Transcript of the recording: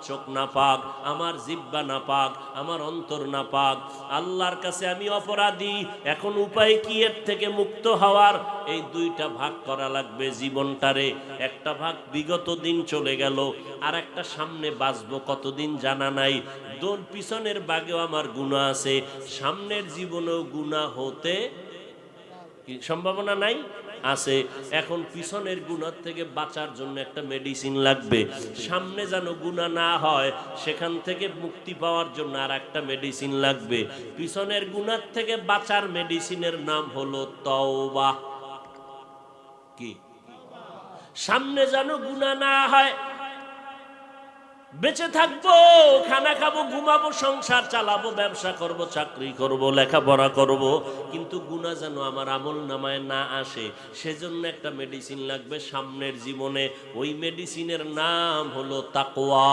চোখ না পাক, আমার জিহ্বা না পাক, আমার অন্তর না পাক। আল্লাহর কাছে আমি অপরাধী। এখন উপায় কি এর থেকে মুক্ত হওয়ার? এই দুইটা ভাগ করা লাগবে জীবনটারে। একটা ভাগ বিগত দিন চলে গেল, আর একটা সামনে বাঁচবো কতদিন জানা নাই। পিছনের বাগেও আমার গুনাহ আছে, সামনের জীবনেও গুনাহ হতে কি সম্ভাবনা নাই? আছে। এখন পিছনের গুনাহ থেকে বাঁচার জন্য একটা মেডিসিন লাগবে, সামনে যেন গুনাহ না হয় সেখান থেকে মুক্তি পাওয়ার জন্য আর একটা মেডিসিন লাগবে। পিছনের গুনাহ থেকে বাঁচার মেডিসিনের নাম হলো তওবা। কি? সামনে যেন গুনাহ না হয়, বেঁচে থাকবো, খানা খাবো, ঘুমাবো, সংসার চালাবো, ব্যবসা করব, চাকরি করব, লেখাপড়া করব, কিন্তু গুনাহ যেন আমার আমল নামায় না আসে, সেজন্য একটা মেডিসিন লাগবে সামনের জীবনে। ওই মেডিসিনের নাম হলো তাকওয়া।